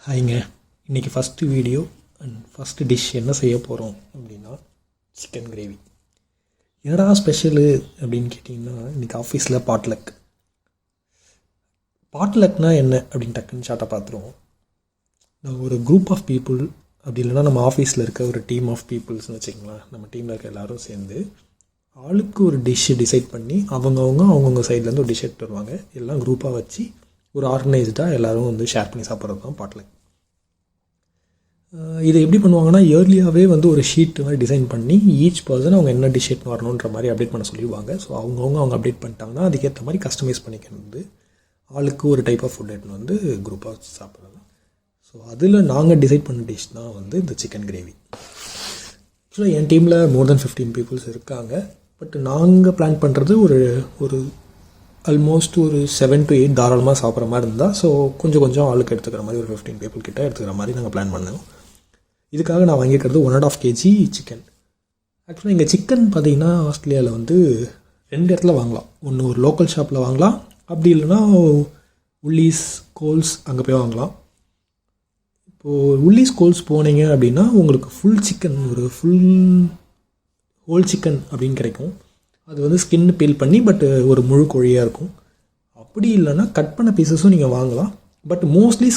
ஹாய்ங்க. இன்றைக்கி first video and first dish என்ன செய்ய போகிறோம் அப்படின்னா சிக்கன் கிரேவி. என்னடா ஸ்பெஷலு அப்படின்னு கேட்டிங்கன்னா, இன்றைக்கி ஆஃபீஸில் பாட்லக்னால் என்ன அப்படின்னு டக்குன்னு ஷார்ட்டாக பார்த்துருவோம். நான் ஒரு குரூப் ஆஃப் பீப்புள் அப்படி இல்லைனா நம்ம ஆஃபீஸில் இருக்க ஒரு டீம் ஆஃப் பீப்புள்ஸ்னு வச்சுக்கலாம். நம்ம டீமில் இருக்க எல்லோரும் சேர்ந்து ஆளுக்கு ஒரு டிஷ்ஷு டிசைட் பண்ணி அவங்கவுங்க சைட்லேருந்து ஒரு டிஷ் எடுத்து வருவாங்க. எல்லாம் குரூப்பாக வச்சு ஒரு ஆர்கனைஸ்டாக எல்லோரும் வந்து ஷேர் பண்ணி சாப்பிட்றது தான் பாட்லக். இதை எப்படி பண்ணுவாங்கன்னா, இயர்லியாகவே வந்து ஒரு ஷீட் மாதிரி டிசைன் பண்ணி ஈச் பர்சன் அவங்க என்ன டிஷ் எடுத்து வரணுன்ற மாதிரி அப்டேட் பண்ண சொல்லிடுவாங்க. ஸோ அவங்க அப்டேட் பண்ணிட்டாங்கன்னா அதுக்கேற்ற மாதிரி கஸ்டமைஸ் பண்ணிக்கிறது. ஆளுக்கு ஒரு டைப் ஆஃப் ஃபுட் எடுத்துன்னு வந்து குரூப்பாக வச்சு சாப்பிட்றது. ஸோ அதில் நாங்கள் டிசைட் பண்ண டிஷ் தான் வந்து இந்த சிக்கன் கிரேவி. ஆக்சுவலாக என் டீமில் மோர் தென் 15 பீப்புள்ஸ் இருக்காங்க. பட் நாங்கள் பிளான் பண்ணுறது ஒரு ஆல்மோஸ்ட் ஒரு 7 to 8 தாராளமாக சாப்பிட்ற மாதிரி இருந்தால், ஸோ கொஞ்சம் ஆளுக்கு எடுத்துக்கிற மாதிரி ஒரு 15 பீப்புள் கிட்ட எடுத்துக்கிற மாதிரி நாங்கள் பிளான் பண்ணோம். இதுக்காக நான் வாங்கிக்கிறது 1.5 kg சிக்கன். ஆக்சுவலாக இங்கே சிக்கன் பார்த்திங்கன்னா ஆஸ்திரேலியாவில் வந்து 2 இடத்துல வாங்கலாம். ஒன்று ஒரு லோக்கல் ஷாப்பில் வாங்கலாம், அப்படி இல்லைன்னா உள்ளீஸ் கோல்ஸ் அங்கே போய் வாங்கலாம். இப்போது உள்ளீஸ் கோல்ஸ் போனீங்க அப்படின்னா உங்களுக்கு ஃபுல் சிக்கன், ஒரு ஃபுல் ஹோல் சிக்கன் அப்படின்னு கிடைக்கும். அது வந்து ஸ்கின் பீல் பண்ணி பட் ஒரு முழு கோழியாக இருக்கும். அப்படி இல்லைன்னா கட் பண்ண பீசஸும் நீங்கள் வாங்கலாம். பட் மோஸ்ட்லி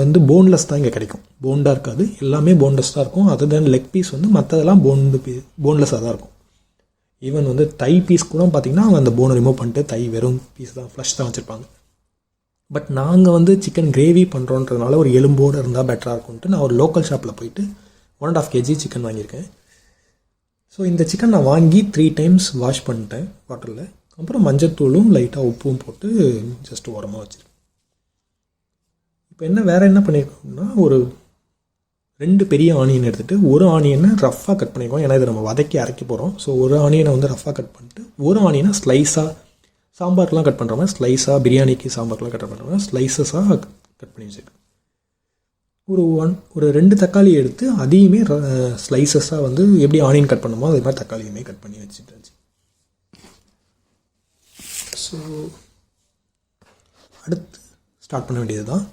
வந்து போன்லெஸ் தான் இங்கே கிடைக்கும். போண்டாக இருக்காது, எல்லாமே போன்லெஸ் தான் இருக்கும். அதர் தென் லெக் பீஸ் வந்து மற்றதெல்லாம் போன்லெஸ்ஸாக தான் இருக்கும். ஈவன் வந்து தை பீஸ் கூட பார்த்திங்கன்னா அவங்க அந்த போனை ரிமூவ் பண்ணிட்டு தை வெறும் பீஸ் தான், ஃப்ளஷ் தான் வச்சுருப்பாங்க. பட் நாங்கள் வந்து சிக்கன் கிரேவி பண்ணுறோன்றதுனால ஒரு எலும்போடு இருந்தால் பெட்டராக இருக்கும்ட்டு நான் ஒரு லோக்கல் ஷாப்பில் போயிட்டு 1.5 kg சிக்கன் வாங்கியிருக்கேன். ஸோ இந்த சிக்கன் நான் வாங்கி 3 times வாஷ் பண்ணிட்டேன் வாட்டரில். அப்புறம் மஞ்சத்தூளும் லைட்டாக உப்பும் போட்டு ஜஸ்ட் உரமாக வச்சுருக்கேன். இப்போ வேறு என்ன பண்ணியிருக்கோம்னா, ஒரு 2 பெரிய ஆனியன் எடுத்துகிட்டு ஒரு ஆனியனை ரஃப்பாக கட் பண்ணியிருக்கோம். ஏன்னா இதை நம்ம வதக்கி அரைக்க போகிறோம். ஸோ ஒரு ஆனியனை வந்து ரஃப்பாக கட் பண்ணிட்டு ஒரு ஆனியனை ஸ்லைஸாக, சாம்பார்க்கெலாம் கட் பண்ணுற மாதிரி ஸ்லைஸாக, பிரியாணிக்கு சாம்பார்க்கெலாம் கட் பண்ணுற மாதிரி ஸ்லைஸஸாக கட் பண்ணி வச்சுருக்கேன். ஒரு 2 தக்காளி எடுத்து அதையுமே ஸ்லைசஸாக வந்து எப்படி ஆனியன் கட் பண்ணுமோ அதே மாதிரி தக்காளியுமே கட் பண்ணி வச்சுட்டாச்சு. ஸோ அடுத்து ஸ்டார்ட் பண்ண வேண்டியது தான்.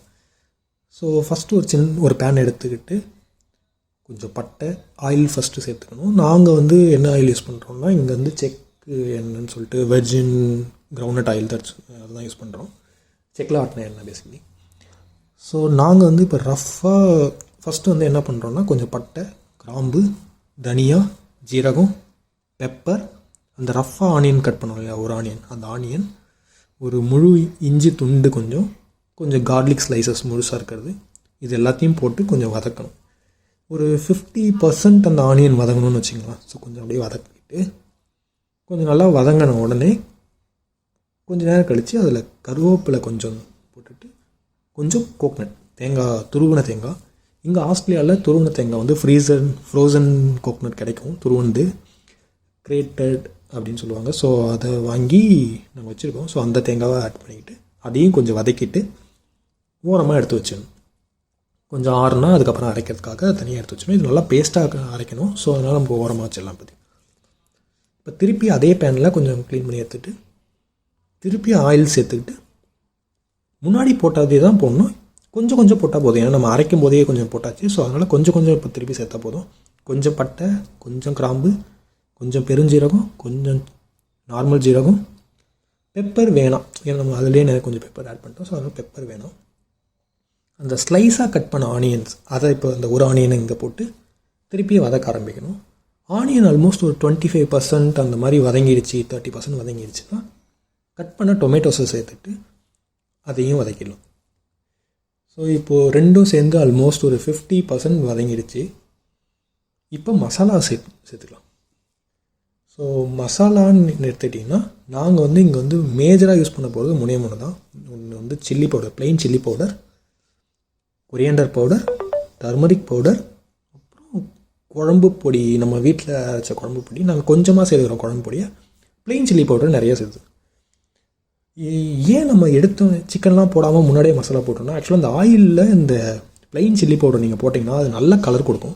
ஸோ ஃபஸ்ட்டு ஒரு பேன் எடுத்துக்கிட்டு கொஞ்சம் பட்டை, ஆயில் ஃபஸ்ட்டு சேர்த்துக்கணும். நாங்கள் வந்து என்ன ஆயில் யூஸ் பண்ணுறோம்னா, இங்கே வந்து செக்கு எண்ணெய்ன்னு சொல்லிட்டு வெர்ஜின் கிரவுண்ட்நட் ஆயில் அதுதான் யூஸ் பண்ணுறோம். செக்கில் ஆட்டின எண்ணெய் பேசிக்கலி. ஸோ நாங்கள் வந்து இப்போ ரஃப்பாக ஃபஸ்ட்டு வந்து என்ன பண்ணுறோன்னா, கொஞ்சம் பட்டை, கிராம்பு, தனியா, ஜீரகம், பெப்பர், அந்த ரஃப்பாக ஆனியன் கட் பண்ணோம் இல்லையா ஒரு ஆனியன், அந்த ஆனியன், ஒரு முழு இஞ்சி துண்டு, கொஞ்சம் கார்லிக் ஸ்லைசஸ் முழுசாக இருக்கிறது, இது எல்லாத்தையும் போட்டு கொஞ்சம் வதக்கணும். ஒரு 50% அந்த ஆனியன் வதங்கணும்னு வச்சுக்கலாம். ஸோ கொஞ்சம் அப்படியே வதக்கிட்டு கொஞ்சம் நல்லா வதங்கின உடனே கொஞ்சம் நேரம் கழித்து அதில் கருவேப்பிலை கொஞ்சம் போட்டுட்டு கொஞ்சம் கோக்னட் தேங்காய், துருவின தேங்காய். இங்கே ஆஸ்திரேலியாவில் துருவின தேங்காய் வந்து ஃப்ரோசன் கோக்னட் கிடைக்கும், துருவந்து கிரேட்டட் அப்படின்னு சொல்லுவாங்க. ஸோ அதை வாங்கி நாங்கள் வச்சுருக்கோம். ஸோ அந்த தேங்காவை ஆட் பண்ணிக்கிட்டு அதையும் கொஞ்சம் வதக்கிட்டு ஓரமாக எடுத்து வச்சிடணும். கொஞ்சம் ஆறுனா அதுக்கப்புறம் அரைக்கிறதுக்காக தனியாக எடுத்து வச்சிடணும். இது நல்லா பேஸ்ட்டாக அரைக்கணும். ஸோ அதனால் நமக்கு ஓரமாக வச்சிடலாம். இப்போ திருப்பி அதே பேனில் கொஞ்சம் க்ளீன் பண்ணி எடுத்துகிட்டு திருப்பி ஆயில் சேர்த்துக்கிட்டு முன்னாடி போட்டதே தான் போடணும். கொஞ்சம் போட்டால் போதும். ஏன்னா நம்ம அரைக்கும் போதே கொஞ்சம் போட்டாச்சு. ஸோ அதனால் கொஞ்சம் இப்போ திருப்பி சேர்த்தா போதும். கொஞ்சம் பட்டை, கொஞ்சம் கிராம்பு, கொஞ்சம் பெருஞ்சீரகம், கொஞ்சம் நார்மல் ஜீரகம், பெப்பர் வேணாம். ஏன்னா நம்ம அதிலே கொஞ்சம் பெப்பர் ஆட் பண்ணிட்டோம். ஸோ அதனால் பெப்பர் வேணும். அந்த ஸ்லைஸாக கட் பண்ண ஆனியன்ஸ் அதை இப்போ அந்த ஒரு ஆனியனை இங்கே போட்டு திருப்பி வதக்க ஆரம்பிக்கணும். ஆனியன் ஆல்மோஸ்ட் ஒரு 25% அந்த மாதிரி வதங்கிடுச்சு, 30% வதங்கிடுச்சுன்னா கட் பண்ண டொமேட்டோஸை சேர்த்துட்டு அதையும் வதக்கிடலாம். ஸோ இப்போது ரெண்டும் சேர்ந்து ஆல்மோஸ்ட் ஒரு 50% வதங்கிடுச்சு. இப்போ மசாலா சேர்த்துக்கலாம். ஸோ மசாலான்னு எடுத்துக்கிட்டிங்கன்னா நாங்கள் வந்து இங்கே வந்து மேஜராக யூஸ் பண்ண போகிறது 3 தான். ஒன்று வந்து chilli powder, plain chilli powder, coriander powder, turmeric powder, அப்புறம் குழம்பு பொடி. நம்ம வீட்டில் அரைச்ச குழம்பு பொடி நாங்கள் கொஞ்சமாக சேர்த்துக்கிறோம். குழம்பு பொடியை ப்ளெயின் சில்லி பவுடர் நிறைய சேர்த்து. ஏன் நம்ம எடுத்த சிக்கன்லாம் போடாமல் முன்னாடியே மசாலா போட்டோம்னா, ஆக்சுவலாக அந்த ஆயிலில் இந்த ப்ளைன் சில்லி பவுடர் நீங்கள் போட்டிங்கன்னா அது நல்ல கலர் கொடுக்கும்.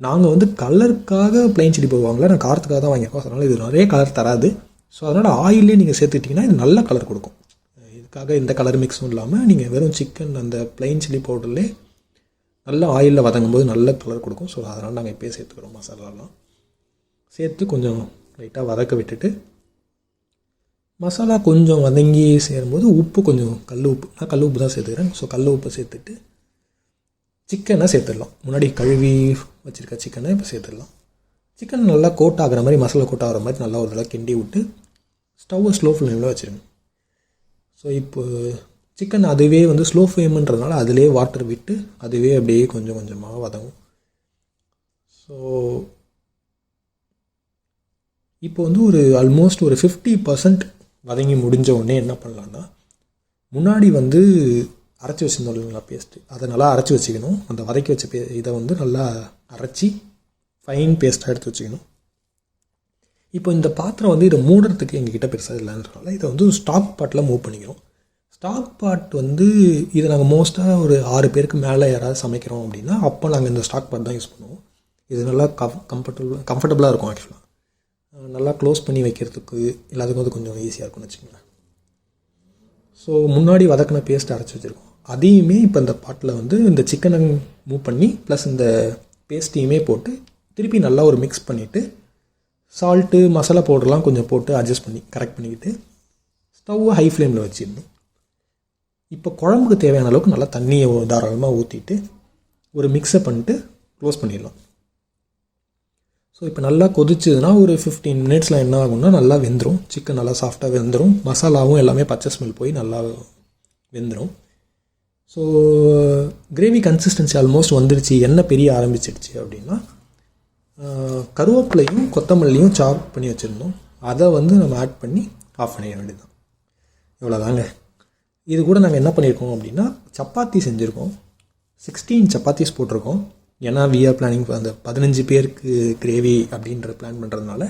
நாங்கள் வந்து கலருக்காக ப்ளைன் சில்லி பவுடர் வாங்கல, நான் காரத்துக்காக தான் வாங்கியிருக்கோம். அதனால் இது நிறைய கலர் தராது. ஸோ அதனால் ஆயிலே நீங்கள் சேர்த்துக்கிட்டிங்கன்னா இது நல்ல கலர் கொடுக்கும். இதுக்காக எந்த கலர் மிக்ஸும் இல்லாமல் நீங்கள் வெறும் சிக்கன் அந்த ப்ளைன் சில்லி பவுடர்லேயே நல்லா ஆயிலில் வதங்கும் போது நல்ல கலர் கொடுக்கும். ஸோ அதனால் நாங்கள் இப்போயே சேர்த்துக்கிறோம். மசாலாலாம் சேர்த்து கொஞ்சம் லைட்டாக வதக்க விட்டுட்டு மசாலா கொஞ்சம் வதங்கி சேரும்போது உப்பு கொஞ்சம் நான் கல் உப்பு தான் சேர்த்துக்கிறேன். ஸோ கல் உப்பை சேர்த்துட்டு சிக்கனை சேர்த்துடலாம். முன்னாடி கழுவி வச்சுருக்க சிக்கனை இப்போ சேர்த்துடலாம். சிக்கன் நல்லா கோட் ஆகிற மாதிரி, மசாலா கோட் ஆகிற மாதிரி நல்லா ஒரு தடவை கிண்டி விட்டு ஸ்டவ்வை ஸ்லோ ஃப்ளேமில் வச்சுருங்க. ஸோ இப்போ சிக்கன் அதுவே வந்து ஸ்லோ ஃப்ளேம்ன்றதுனால அதிலே வாட்டர் விட்டு அதுவே அப்படியே கொஞ்சம் கொஞ்சமாக வதங்கும். ஸோ இப்போ வந்து ஒரு ஆல்மோஸ்ட் ஒரு 50% வதங்கி முடிஞ்ச உடனே என்ன பண்ணலான்னா, முன்னாடி வந்து அரைச்சி வச்சுருந்தோம் இல்லைங்களா பேஸ்ட்டு, அதை நல்லா அரைச்சி வச்சுக்கணும். அந்த வதக்கி வச்ச இதை வந்து நல்லா அரைச்சி ஃபைன் பேஸ்ட்டாக எடுத்து வச்சுக்கணும். இப்போ இந்த பாத்திரம் வந்து இதை மூடுறதுக்கு எங்ககிட்ட பெருசாக இல்லைன்றனால இதை வந்து ஸ்டாக் பாட்டில் மூவ் பண்ணிக்கிறோம். ஸ்டாக் பாட் வந்து இதை நாங்கள் மோஸ்ட்டாக ஒரு 6 பேருக்கு மேலே யாராவது சமைக்கிறோம் அப்படின்னா அப்போ நாங்கள் இந்த ஸ்டாக் பாட் தான் யூஸ் பண்ணுவோம். இது நல்லா கம்ஃபர்டபுளாக இருக்கும். ஆக்சுவலாக நல்லா க்ளோஸ் பண்ணி வைக்கிறதுக்கு எல்லாத்துக்கும் அது கொஞ்சம் ஈஸியாக இருக்கும்னு வச்சுக்கோங்களேன். ஸோ முன்னாடி வதக்கின பேஸ்ட் அரைச்சி வச்சுருக்கோம். அதையுமே இப்போ இந்த பாட்டில் வந்து இந்த சிக்கனை மூவ் பண்ணி ப்ளஸ் இந்த பேஸ்ட்டையுமே போட்டு திருப்பி நல்லா ஒரு மிக்ஸ் பண்ணிவிட்டு சால்ட்டு மசாலா பவுடர்லாம் கொஞ்சம் போட்டு அட்ஜஸ்ட் பண்ணி கரெக்ட் பண்ணிக்கிட்டு ஸ்டவ்வை ஹை ஃப்ளேமில் வச்சிடணும். இப்போ குழம்புக்கு தேவையான அளவுக்கு நல்லா தண்ணியை தாராளமாக ஊற்றிட்டு ஒரு மிக்ஸை பண்ணிட்டு க்ளோஸ் பண்ணிடலாம். ஸோ இப்போ நல்லா கொதிச்சதுன்னா ஒரு 15 மினிட்ஸில் என்ன ஆகும்னா நல்லா வெந்துடும். சிக்கன் நல்லா சாஃப்டாக வெந்துடும். மசாலாவும் எல்லாமே பச்சை ஸ்மெல் போய் நல்லா வெந்துடும். ஸோ கிரேவி கன்சிஸ்டன்சி ஆல்மோஸ்ட் வந்துடுச்சு, எண்ணெய் பெரிய ஆரம்பிச்சிடுச்சு அப்படின்னா கருவேப்பிலையும் கொத்தமல்லியும் சாப் பண்ணி வச்சுருந்தோம், அதை வந்து நம்ம ஆட் பண்ணி ஆஃப் பண்ணிட வேண்டியதுதான். இவ்வளோதாங்க. இது கூட நாங்கள் என்ன பண்ணியிருக்கோம் அப்படின்னா சப்பாத்தி செஞ்சுருக்கோம். 16 சப்பாத்திஸ் போட்டிருக்கோம். ஏன்னா வி ஆர் பிளானிங் அந்த 15 பேருக்கு கிரேவி அப்படின்ற பிளான் பண்ணுறதுனால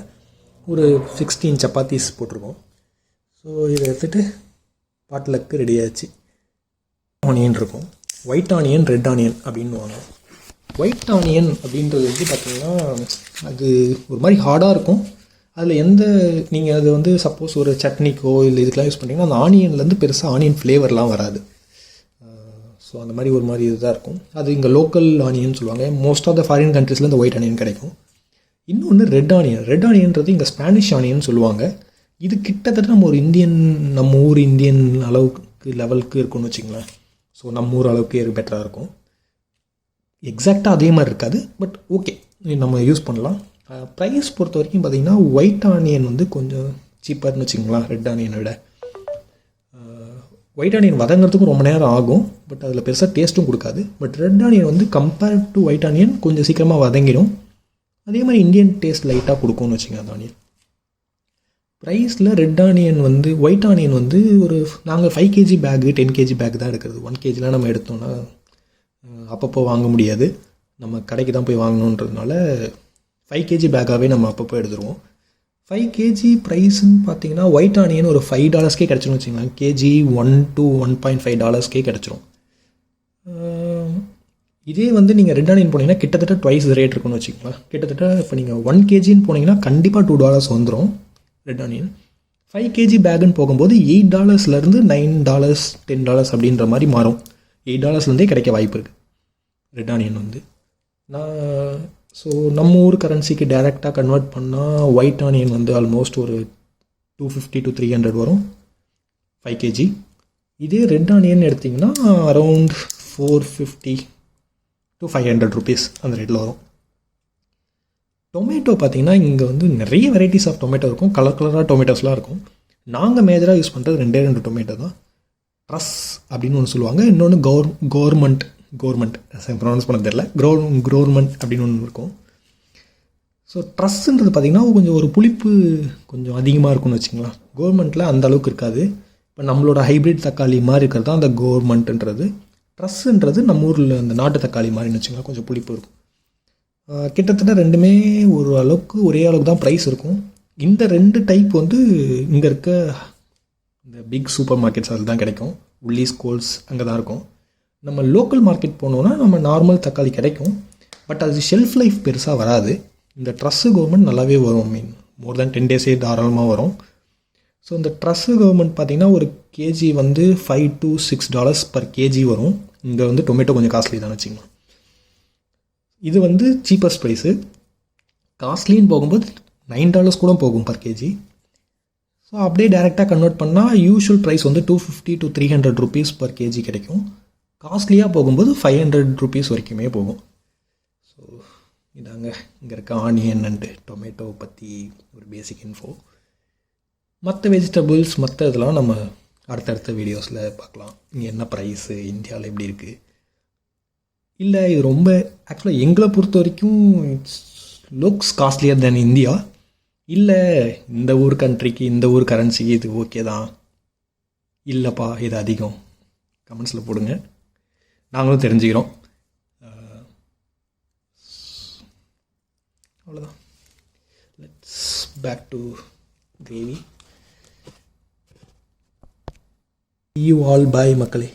ஒரு 16 சப்பாத்திஸ் போட்டிருக்கோம். ஸோ இதை எடுத்துகிட்டு பாட்டிலுக்கு ரெடி ஆச்சு. ஆனியன் இருக்கும், ஒயிட் ஆனியன், ரெட் ஆனியன் அப்படின்னு வாங்க. ஒயிட் ஆனியன் அப்படின்றது வந்து பார்த்திங்கன்னா அது ஒரு மாதிரி ஹார்டாக இருக்கும். அதில் நீங்கள் அது வந்து சப்போஸ் ஒரு சட்னிக்கோ இல்லை இதுக்கெலாம் யூஸ் பண்ணிங்கன்னா அந்த ஆனியன்லேருந்து பெருசாக ஆனியன் ஃப்ளேவர்லாம் வராது. ஸோ அந்த மாதிரி ஒரு மாதிரி இதுதான் இருக்கும். அது இங்கே லோக்கல் ஆனியன் சொல்லுவாங்க. மோஸ்ட் ஆஃப் த ஃபாரின் கண்ட்ரீஸில் இந்த ஒயிட் ஆனியன் கிடைக்கும். இன்னொன்று ரெட் ஆனியன். ரெட் ஆனியன்றது இங்கே ஸ்பானிஷ் ஆனியன் சொல்லுவாங்க. இது கிட்டத்தட்ட நம்ம ஊர் இந்தியன் அளவுக்கு லெவலுக்கு இருக்குன்னு வச்சுங்களேன். ஸோ நம்ம ஊர் அளவுக்கு பெட்டராக இருக்கும். எக்ஸாக்டாக அதே மாதிரி இருக்காது, பட் ஓகே நம்ம யூஸ் பண்ணலாம். ப்ரைஸ் பொறுத்த வரைக்கும் பார்த்திங்கன்னா ஒயிட் ஆனியன் வந்து கொஞ்சம் சீப்பாகனு வச்சுங்களேன் ரெட் ஆனியனை விட. ஒயிட் ஆனியன் வதங்கிறதுக்கும் ரொம்ப நேரம் ஆகும், பட் அதில் பெருசாக டேஸ்ட்டும் கொடுக்காது. பட் ரெட் ஆனியன் வந்து கம்பேர்ட் டு ஒயிட் ஆனியன் கொஞ்சம் சீக்கிரமாக வதங்கிடும். அதே மாதிரி இந்தியன் டேஸ்ட் லைட்டாக கொடுக்கும்னு வச்சுங்க அந்த ஆனியன். ப்ரைஸில் ரெட் ஆனியன் வந்து ஒயிட் ஆனியன் வந்து ஒரு நாங்கள் 5 kg பேக்கு 10 kg பேக் தான் எடுக்கிறது. 1 kgலாம் நம்ம எடுத்தோம்னா அப்பப்போ வாங்க முடியாது, நம்ம கடைக்கு தான் போய் வாங்கணுன்றதுனால 5 kg பேக்காகவே நம்ம அப்பப்போ எடுத்துருவோம். 5 kg ப்ரைஸ்ன்னு பார்த்தீங்கன்னா ஒயிட் ஆனியன் ஒரு $5 கிடச்சிரும் வச்சுக்கலாம். கேஜி $1 to $1.5 கிடச்சிரும். இதே வந்து நீங்கள் ரெட் ஆனியன் போனீங்கன்னா கிட்டத்தட்ட ட்வைஸ் ரேட் இருக்குன்னு வச்சுக்கலாம். கிட்டத்தட்ட இப்போ நீங்கள் 1 kgன்னு போனீங்கன்னா கண்டிப்பாக $2 வந்துடும் ரெட் ஆனியன். 5 kg பேக்குன்னு போகும்போது $8 $9 $10 அப்படின்ற மாதிரி மாறும். $8 கிடைக்க வாய்ப்பு இருக்குது ரெட் ஆனியன் வந்து. ஸோ நம்ம ஊர் கரன்சிக்கு டைரெக்டாக கன்வெர்ட் பண்ணால் ஒயிட் ஆனியன் வந்து ஆல்மோஸ்ட் ஒரு 250 to 300 வரும் 5 kg. இதே ரெட் ஆனியன் எடுத்திங்கன்னா அரவுண்ட் 450 to 500 rupees அந்த ரேட்டில் வரும். டொமேட்டோ பார்த்திங்கன்னா இங்கே வந்து நிறைய வெரைட்டிஸ் ஆஃப் டொமேட்டோ இருக்கும், கலர் கலராக டொமேட்டோஸ்லாம் இருக்கும். நாங்கள் மேஜராக யூஸ் பண்ணுறது 2 டொமேட்டோ தான். ட்ரஸ் அப்படின்னு ஒன்று சொல்லுவாங்க, இன்னொன்று கவர்மெண்ட் ப்ரொனவுன்ஸ் பண்ண தெரியல, கவர்மெண்ட் அப்படின்னு ஒன்று இருக்கும். ஸோ ட்ரஸ்ன்றது பார்த்திங்கன்னா கொஞ்சம் ஒரு புளிப்பு கொஞ்சம் அதிகமாக இருக்கும்னு வச்சுக்கலாம். கவர்மெண்ட்டில் அந்த அளவுக்கு இருக்காது. இப்போ நம்மளோட ஹைப்ரிட் தக்காளி மாதிரி இருக்கிறது தான் அந்த கவர்மெண்ட்டுன்றது. ட்ரஸ்ன்றது நம்ம ஊரில் அந்த நாட்டு தக்காளி மாதிரின்னு வச்சுக்கலாம், கொஞ்சம் புளிப்பு இருக்கும். கிட்டத்தட்ட ரெண்டுமே ஒரு அளவுக்கு ஒரே அளவுக்கு தான் ப்ரைஸ் இருக்கும். இந்த 2 டைப் வந்து இங்கே இருக்க இந்த பிக் சூப்பர் மார்க்கெட்ஸ் அதில் தான் கிடைக்கும். உள்ளீஸ், கோல்ஸ் அங்கே தான் இருக்கும். நம்ம லோக்கல் மார்க்கெட் போனோன்னா நம்ம நார்மல் தக்காளி கிடைக்கும், பட் அது ஷெல்ஃப் லைஃப் பெருசாக வராது. இந்த ட்ரஸ்ஸு கவர்மெண்ட் நல்லாவே வரும், மோர் தேன் 10 days தாராளமாக வரும். ஸோ இந்த ட்ரஸ்ஸு கவர்மெண்ட் பார்த்திங்கன்னா ஒரு கேஜி வந்து $5 to $6 per kg வரும். இங்கே வந்து டொமேட்டோ கொஞ்சம் காஸ்ட்லி தான் வச்சுக்கலாம். இது வந்து சீப்பஸ்ட் ப்ரைஸு. காஸ்ட்லின்னு போகும்போது $9 கூட போகும் பர் கேஜி. ஸோ அப்படியே டேரெக்டாக கன்வெர்ட் பண்ணால் யூஷுவல் ப்ரைஸ் வந்து $250 to $300 பர் கேஜி கிடைக்கும். காஸ்ட்லியாக போகும்போது $500 வரைக்குமே போகும். ஸோ இதாங்க இங்கே இருக்க ஆனியன் அண்டு டொமேட்டோ பற்றி ஒரு பேசிக் இன்ஃபோ. மற்ற வெஜிடபிள்ஸ் மற்ற இதெல்லாம் நம்ம அடுத்தடுத்த வீடியோஸில் பார்க்கலாம். இங்கே என்ன ப்ரைஸு, இந்தியாவில் எப்படி இருக்குது. இல்லை இது ரொம்ப ஆக்சுவலாக எங்களை பொறுத்த வரைக்கும் it's looks costlier then India. இல்லை இந்த ஊர் கண்ட்ரிக்கு இந்த ஊர் கரன்சிக்கு இது ஓகே தான், இல்லைப்பா இது அதிகம், கமெண்ட்ஸில் போடுங்க, நாங்களும் தெரிஞ்சுக்கிறோம். அவ்வளோதான். Let's back to gravy. You all bye மக்களே.